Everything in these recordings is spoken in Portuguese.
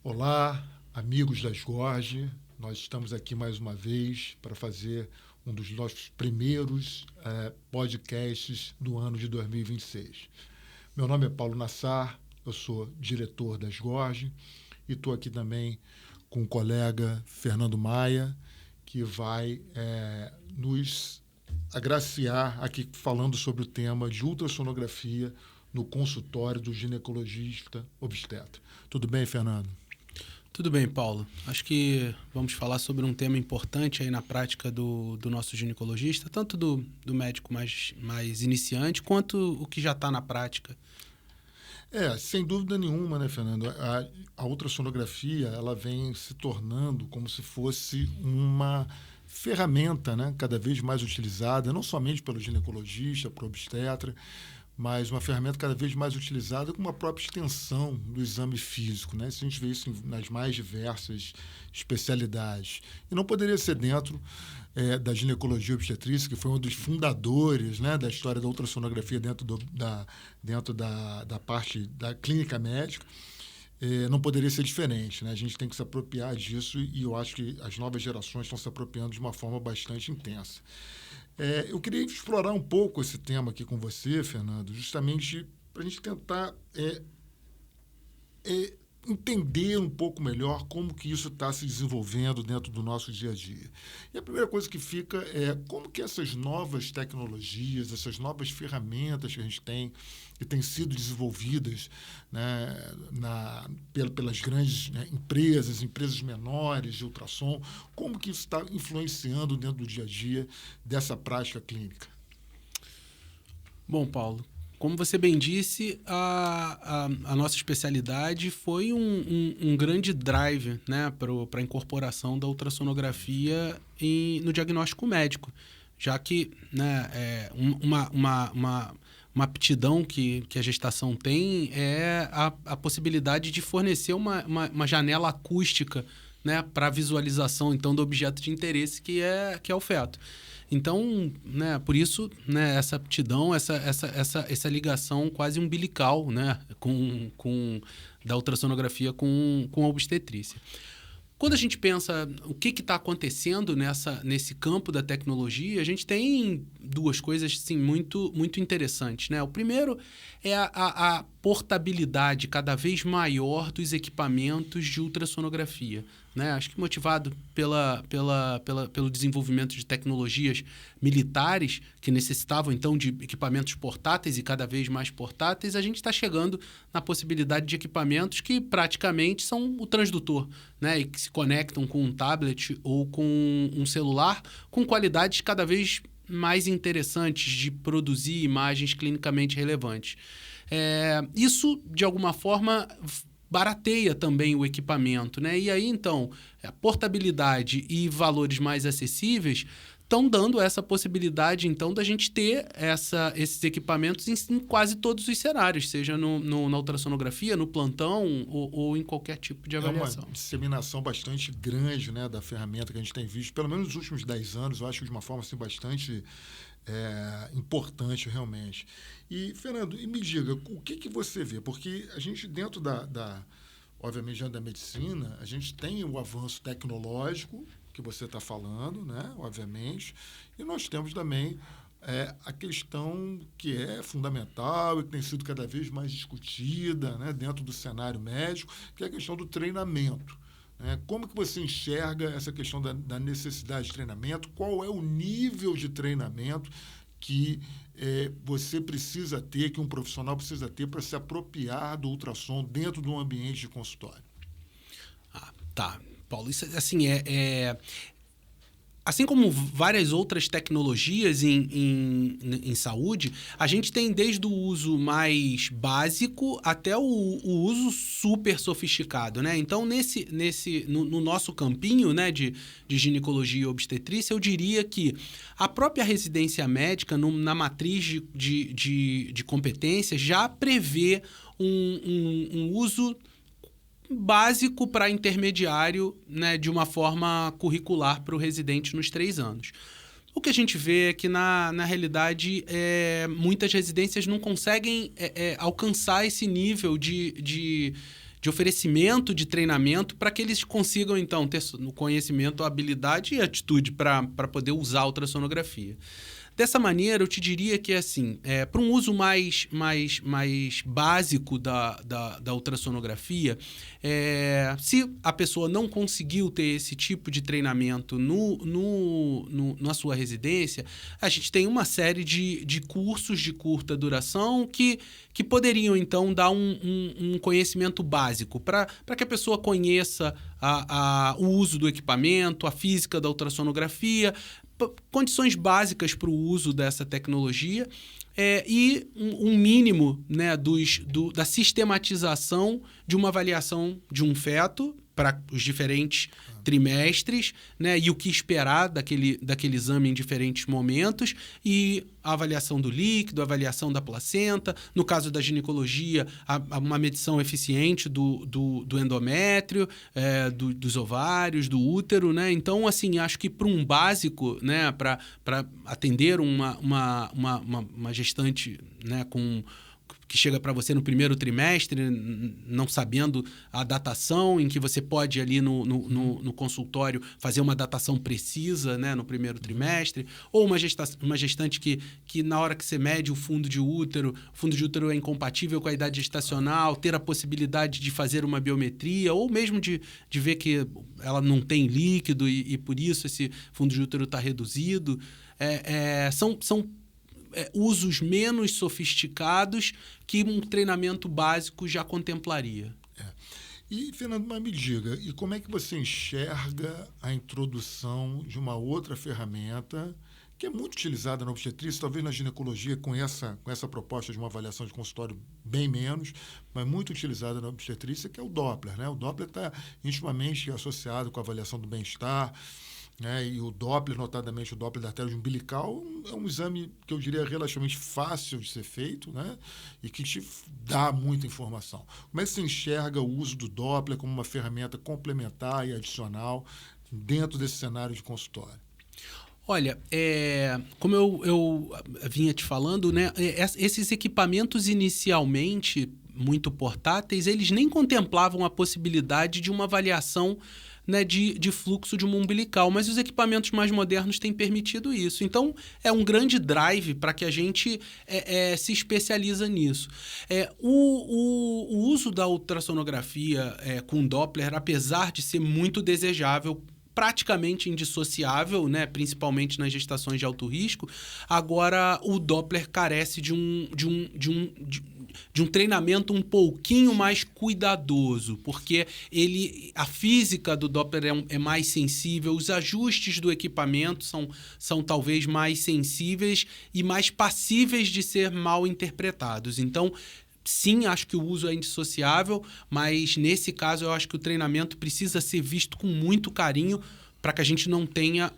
Olá, amigos da SGORG. Nós estamos aqui mais uma vez para fazer um dos nossos primeiros podcasts do ano de 2026. Meu nome é Paulo Nassar, eu sou diretor da SGORG e estou aqui também com o colega Fernando Maia, que vai nos agraciar aqui falando sobre o tema de ultrassonografia no consultório do ginecologista obstetra. Tudo bem, Fernando? Tudo bem, Paulo. Acho que vamos falar sobre um tema importante aí na prática do nosso ginecologista, tanto do médico mais iniciante, quanto o que já está na prática. Sem dúvida nenhuma, né, Fernando? A ultrassonografia, ela vem se tornando como se fosse uma ferramenta, né, cada vez mais utilizada, não somente pelo ginecologista, pelo obstetra, mas uma ferramenta cada vez mais utilizada com uma própria extensão do exame físico, né? Isso a gente vê isso nas mais diversas especialidades. E não poderia ser dentro da ginecologia obstetrícia, que foi um dos fundadores, né, da história da ultrassonografia dentro da parte da clínica médica. Não poderia ser diferente, né? A gente tem que se apropriar disso e eu acho que as novas gerações estão se apropriando de uma forma bastante intensa. Eu queria explorar um pouco esse tema aqui com você, Fernando, justamente para a gente tentar entender um pouco melhor como que isso está se desenvolvendo dentro do nosso dia a dia. E a primeira coisa que fica é como que essas novas tecnologias, essas novas ferramentas que a gente tem, que têm sido desenvolvidas, né, pelas grandes, né, empresas menores de ultrassom, como que isso está influenciando dentro do dia a dia dessa prática clínica? Bom, Paulo, como você bem disse, a nossa especialidade foi um grande drive, né, para a incorporação da ultrassonografia no diagnóstico médico, já que, né, uma aptidão que a gestação tem é a possibilidade de fornecer uma janela acústica, né, para a visualização então, do objeto de interesse que é o feto. Então, né, por isso, né, essa aptidão, essa ligação quase umbilical, né, da ultrassonografia com a obstetrícia. Quando a gente pensa o que está acontecendo nesse campo da tecnologia, a gente tem duas coisas assim, muito, muito interessantes, né? O primeiro é a portabilidade cada vez maior dos equipamentos de ultrassonografia, né? Acho que motivado pelo desenvolvimento de tecnologias militares que necessitavam, então, de equipamentos portáteis e cada vez mais portáteis, a gente está chegando na possibilidade de equipamentos que praticamente são o transdutor, né? E que se conectam com um tablet ou com um celular com qualidades cada vez mais interessantes de produzir imagens clinicamente relevantes. Isso, de alguma forma, barateia também o equipamento, né? E aí, então, a portabilidade e valores mais acessíveis estão dando essa possibilidade, então, da gente ter esses equipamentos em quase todos os cenários, seja na ultrassonografia, no plantão ou em qualquer tipo de avaliação. É uma disseminação bastante grande, né, da ferramenta que a gente tem visto, pelo menos nos últimos 10 anos, eu acho que de uma forma assim, bastante importante realmente. E, Fernando, me diga, o que você vê? Porque a gente, dentro obviamente, dentro da medicina, a gente tem o avanço tecnológico que você está falando, né, obviamente, e nós temos também a questão que é fundamental e que tem sido cada vez mais discutida, né, dentro do cenário médico, que é a questão do treinamento. Como que você enxerga essa questão da necessidade de treinamento? Qual é o nível de treinamento que você precisa ter, que um profissional precisa ter para se apropriar do ultrassom dentro de um ambiente de consultório? Tá, Paulo, isso assim assim como várias outras tecnologias em saúde, a gente tem desde o uso mais básico até o uso super sofisticado, né? Então, no nosso campinho, né, de ginecologia e obstetrícia, eu diria que a própria residência médica, na matriz de competências, já prevê um uso básico para intermediário, né, de uma forma curricular para o residente nos 3 anos. O que a gente vê é que, na realidade, muitas residências não conseguem alcançar esse nível de de oferecimento de treinamento para que eles consigam, então, ter no conhecimento, habilidade e atitude para poder usar a ultrassonografia. Dessa maneira, eu te diria que, assim, para um uso mais básico da ultrassonografia, se a pessoa não conseguiu ter esse tipo de treinamento na sua residência, a gente tem uma série de cursos de curta duração que poderiam, então, dar um conhecimento básico para que a pessoa conheça o uso do equipamento, a física da ultrassonografia, condições básicas para o uso dessa tecnologia e um mínimo, né, da sistematização de uma avaliação de um feto para os diferentes trimestres, né, e o que esperar daquele exame em diferentes momentos, e a avaliação do líquido, a avaliação da placenta, no caso da ginecologia, uma medição eficiente do endométrio, dos ovários, do útero, né? Então, assim, acho que para um básico, né, para atender uma gestante, né, que chega para você no primeiro trimestre, não sabendo a datação, em que você pode ali no consultório fazer uma datação precisa, né, no primeiro trimestre, ou uma gestante que na hora que você mede o fundo de útero é incompatível com a idade gestacional, ter a possibilidade de fazer uma biometria, ou mesmo de ver que ela não tem líquido e por isso esse fundo de útero está reduzido. São usos menos sofisticados que um treinamento básico já contemplaria. E, Fernando, mas me diga, e como é que você enxerga a introdução de uma outra ferramenta que é muito utilizada na obstetrícia, talvez na ginecologia, com essa proposta de uma avaliação de consultório bem menos, mas muito utilizada na obstetrícia, que é o Doppler, né? O Doppler está intimamente associado com a avaliação do bem-estar, né? E o Doppler, notadamente o Doppler da artéria umbilical, é um exame que eu diria relativamente fácil de ser feito, né? E que te dá muita informação. Como é que você enxerga o uso do Doppler como uma ferramenta complementar e adicional dentro desse cenário de consultório? Olha, como eu vinha te falando, né, esses equipamentos inicialmente muito portáteis, eles nem contemplavam a possibilidade de uma avaliação, né, de fluxo de uma umbilical, mas os equipamentos mais modernos têm permitido isso. Então, é um grande drive para que a gente se especializa nisso. O uso da ultrassonografia com Doppler, apesar de ser muito desejável, praticamente indissociável, né, principalmente nas gestações de alto risco, agora o Doppler carece de um treinamento um pouquinho mais cuidadoso, porque a física do Doppler é mais sensível, os ajustes do equipamento são talvez mais sensíveis e mais passíveis de ser mal interpretados. Então, sim, acho que o uso é indissociável, mas nesse caso eu acho que o treinamento precisa ser visto com muito carinho para que a gente não tenha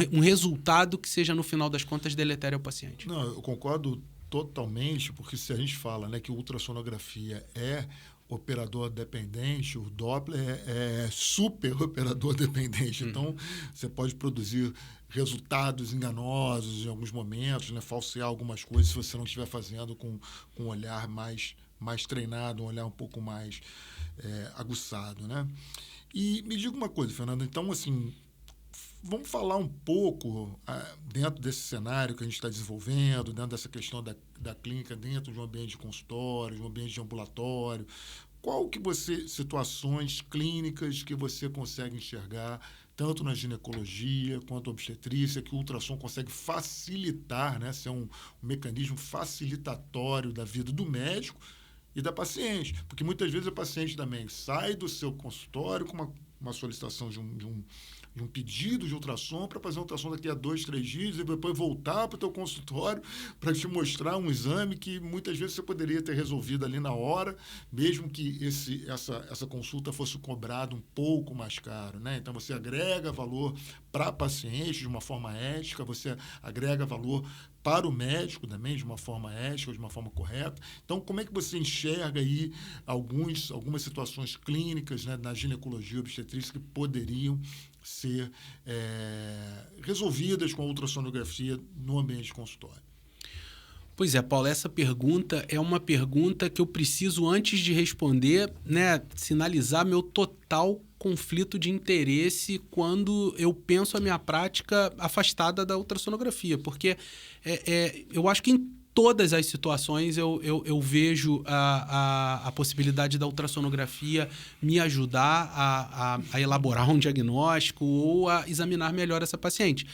um resultado que seja, no final das contas, deletério ao paciente. Não, eu concordo totalmente, porque se a gente fala, né, que ultrassonografia é operador dependente, o Doppler é super operador dependente. Então, você pode produzir resultados enganosos em alguns momentos, né, falsear algumas coisas se você não estiver fazendo com um olhar mais treinado, um olhar um pouco mais aguçado, né? E me diga uma coisa, Fernando, então, assim, vamos falar um pouco dentro desse cenário que a gente está desenvolvendo, dentro dessa questão da clínica, dentro de um ambiente de consultório, de um ambiente de ambulatório. Qual que situações clínicas que você consegue enxergar, tanto na ginecologia quanto na obstetrícia, que o ultrassom consegue facilitar, né, ser um mecanismo facilitatório da vida do médico e da paciente? Porque muitas vezes a paciente também sai do seu consultório com uma solicitação de um pedido de ultrassom para fazer um ultrassom daqui a 2, 3 dias e depois voltar para o teu consultório para te mostrar um exame que muitas vezes você poderia ter resolvido ali na hora, mesmo que essa consulta fosse cobrada um pouco mais caro, né? Então, você agrega valor para a paciente de uma forma ética, você agrega valor para o médico também de uma forma ética, de uma forma correta. Então, como é que você enxerga aí algumas situações clínicas, né, na ginecologia obstetrícia que poderiam ser resolvidas com a ultrassonografia no ambiente de consultório? Pois é, Paulo, essa pergunta é uma pergunta que eu preciso, antes de responder, né, sinalizar meu total conflito de interesse quando eu penso a minha prática afastada da ultrassonografia, porque eu acho que em todas as situações eu vejo a possibilidade da ultrassonografia me ajudar a elaborar um diagnóstico ou a examinar melhor essa paciente.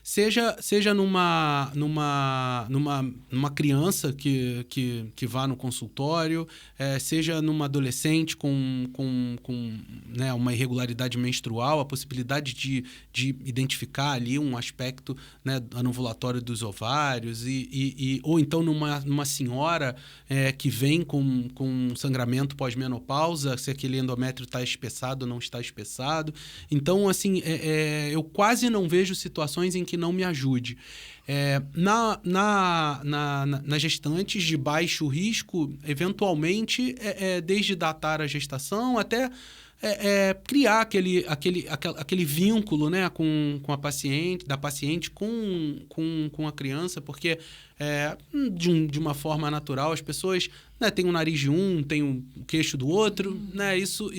Seja numa criança que vá no consultório, seja numa adolescente com né, uma irregularidade menstrual, a possibilidade de identificar ali um aspecto, né, anovulatório dos ovários, ou então numa senhora que vem com sangramento pós-menopausa, se aquele endométrio está espessado ou não está espessado. Então, assim, eu quase não vejo situações em que não me ajude. Nas gestantes de baixo risco, eventualmente, desde datar a gestação até criar aquele vínculo, né, com a paciente, da paciente com a criança, porque de uma forma natural as pessoas, né, têm o nariz de um, têm o queixo do outro, né? Isso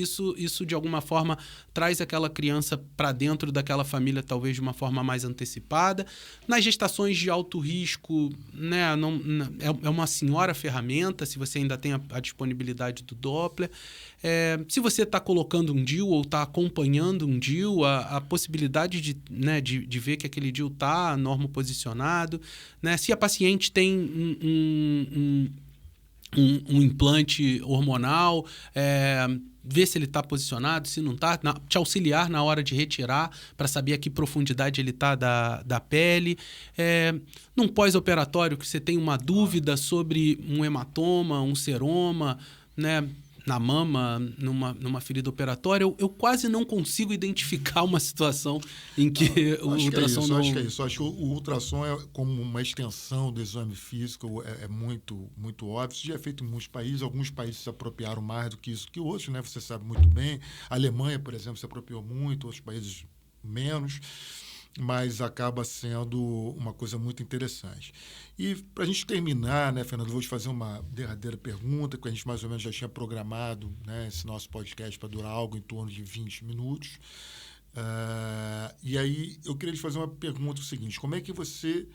de alguma forma traz aquela criança para dentro daquela família, talvez de uma forma mais antecipada. Nas gestações de alto risco, né, é uma senhora ferramenta, se você ainda tem a disponibilidade do Doppler. Se você está colocando um DIU ou está acompanhando um DIU, a possibilidade de ver que aquele DIU está normoposicionado, né? Se a paciente tem um implante hormonal, ver se ele está posicionado, se não está, te auxiliar na hora de retirar para saber a que profundidade ele está da pele. Num pós-operatório que você tem uma dúvida sobre um hematoma, um seroma, né, na mama, numa ferida operatória, eu quase não consigo identificar uma situação em que o ultrassom não... Acho que é isso. Acho que o ultrassom como uma extensão do exame físico, muito, muito óbvio. Isso já é feito em muitos países. Alguns países se apropriaram mais do que isso que outros, né? Você sabe muito bem. A Alemanha, por exemplo, se apropriou muito, outros países menos, mas acaba sendo uma coisa muito interessante. E para a gente terminar, né, Fernando, eu vou te fazer uma derradeira pergunta, que a gente mais ou menos já tinha programado, né, esse nosso podcast para durar algo em torno de 20 minutos. E aí eu queria te fazer uma pergunta seguinte: como é que você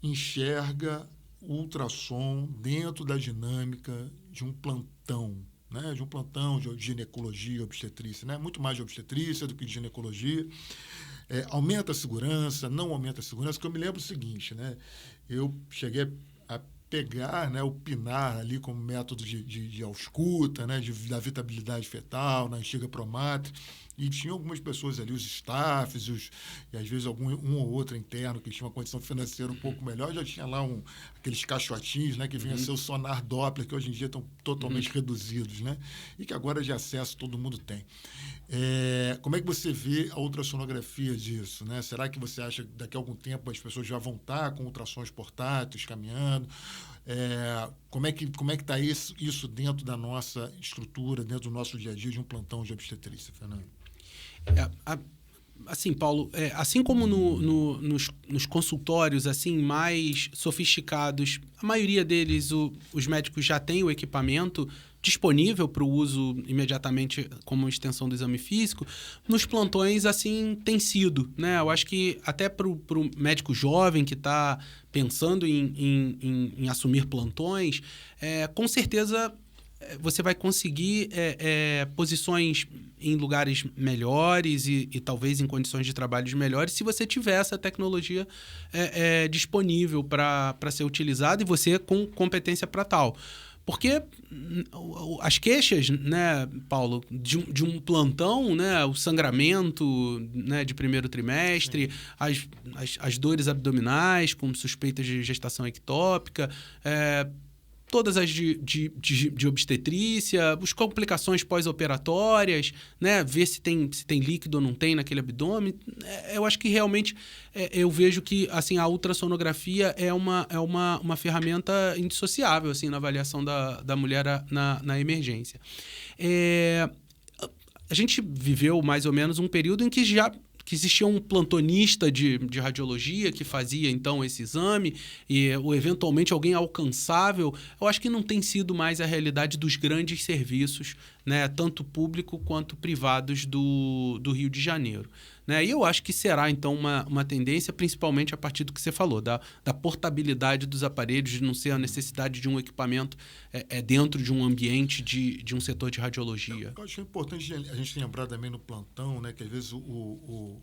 enxerga o ultrassom dentro da dinâmica de um plantão? Né, de um plantão de ginecologia, obstetrícia, né? Muito mais de obstetrícia do que de ginecologia. Aumenta a segurança, não aumenta a segurança? Porque eu me lembro o seguinte, né? Eu cheguei a pegar, né, o PINAR ali como método de ausculta, né, da vitabilidade fetal, na antiga Promatre, e tinha algumas pessoas ali, os staffs, e às vezes um ou outro interno que tinha uma condição financeira um pouco melhor, já tinha lá aqueles caixotinhos, né, que vinha a ser o sonar Doppler, que hoje em dia estão totalmente reduzidos, né, e que agora de acesso todo mundo tem. Como é que você vê a ultrassonografia disso, né? Será que você acha que daqui a algum tempo as pessoas já vão estar com ultrassons portáteis caminhando? Como é que está isso dentro da nossa estrutura, dentro do nosso dia a dia de um plantão de obstetrícia, Fernando? Assim, Paulo, assim como nos consultórios assim mais sofisticados, a maioria deles, os médicos já têm o equipamento disponível para o uso imediatamente como extensão do exame físico. Nos plantões, assim, tem sido, né? Eu acho que até para o médico jovem que está pensando em assumir plantões, com certeza você vai conseguir posições em lugares melhores e talvez em condições de trabalho melhores se você tiver essa tecnologia disponível para ser utilizada e você com competência para tal. Porque as queixas, né, Paulo, de um plantão, né, o sangramento, né, de primeiro trimestre, as dores abdominais com suspeitas de gestação ectópica, todas as de obstetrícia, as complicações pós-operatórias, né? Ver se tem líquido ou não tem naquele abdômen. Eu acho que realmente eu vejo que assim, a ultrassonografia é uma ferramenta indissociável assim, na avaliação da mulher na emergência. A gente viveu mais ou menos um período em que já que existia um plantonista de radiologia que fazia, então, esse exame, ou eventualmente alguém alcançável. Eu acho que não tem sido mais a realidade dos grandes serviços, né, tanto público quanto privados do Rio de Janeiro. Né? E eu acho que será, então, uma tendência, principalmente a partir do que você falou, da portabilidade dos aparelhos, de não ser a necessidade de um equipamento dentro de um ambiente de um setor de radiologia. Eu acho importante a gente lembrar também no plantão, né, que às vezes o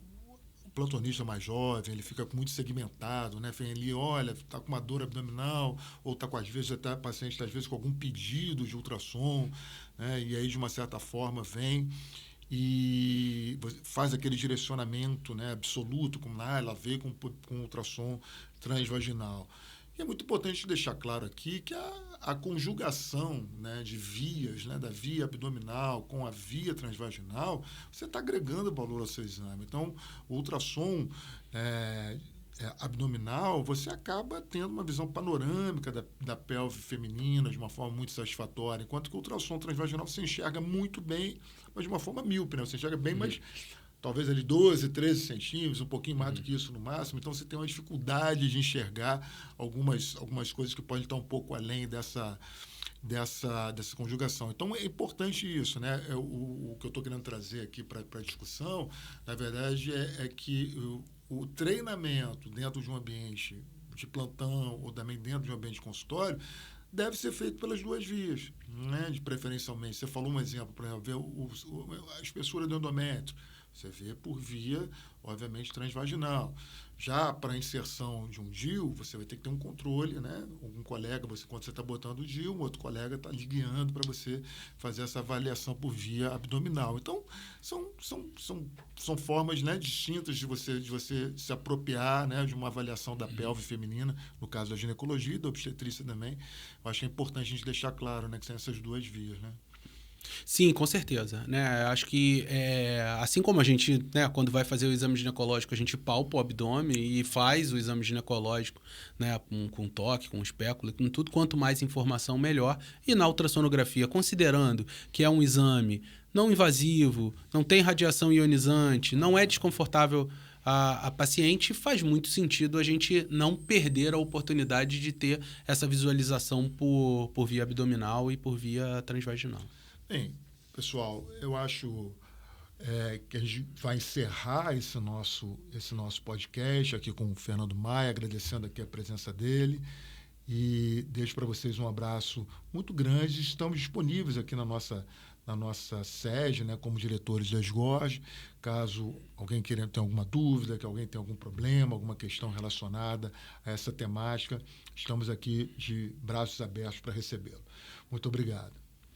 plantonista mais jovem, ele fica muito segmentado, né? Vem ali, olha, está com uma dor abdominal, ou está com, às vezes, até paciente, às vezes, com algum pedido de ultrassom, né? E aí, de uma certa forma, vem e faz aquele direcionamento, né, absoluto, como ela vê com ultrassom transvaginal. E é muito importante deixar claro aqui que a conjugação, né, de vias, né, da via abdominal com a via transvaginal, você está agregando valor ao seu exame. Então, o ultrassom abdominal, você acaba tendo uma visão panorâmica da pelve feminina de uma forma muito satisfatória, enquanto que o ultrassom transvaginal você enxerga muito bem, mas de uma forma míope, né? Você enxerga bem, mas talvez ali 12, 13 centímetros, um pouquinho mais do que isso no máximo. Então, você tem uma dificuldade de enxergar algumas coisas que podem estar um pouco além dessa conjugação. Então, é importante isso, né? O que eu estou querendo trazer aqui para a discussão, na verdade, é que o treinamento dentro de um ambiente de plantão ou também dentro de um ambiente de consultório deve ser feito pelas duas vias, né? Preferencialmente. Você falou um exemplo, por exemplo, ver a espessura do endométrio. Você vê por via, obviamente, transvaginal. Já para a inserção de um DIU, você vai ter que ter um controle, né? Um colega, quando você está botando o DIU, um outro colega está lhe guiando para você fazer essa avaliação por via abdominal. Então, são formas, né, distintas de você se apropriar, né, de uma avaliação da pelve feminina, no caso da ginecologia e da obstetrícia também. Eu acho que é importante a gente deixar claro, né, que são essas duas vias, né? Sim, com certeza. Né? Acho que, assim como a gente, né, quando vai fazer o exame ginecológico, a gente palpa o abdômen e faz o exame ginecológico, né, com toque, com espécula, com tudo, quanto mais informação, melhor. E na ultrassonografia, considerando que é um exame não invasivo, não tem radiação ionizante, não é desconfortável a paciente, faz muito sentido a gente não perder a oportunidade de ter essa visualização por via abdominal e por via transvaginal. Bem, pessoal, eu acho que a gente vai encerrar esse nosso podcast aqui com o Fernando Maia, agradecendo aqui a presença dele e deixo para vocês um abraço muito grande. Estamos disponíveis aqui na nossa sede, né, como diretores da SGOG, caso alguém queira ter alguma dúvida, que alguém tenha algum problema, alguma questão relacionada a essa temática, estamos aqui de braços abertos para recebê-lo. Muito obrigado.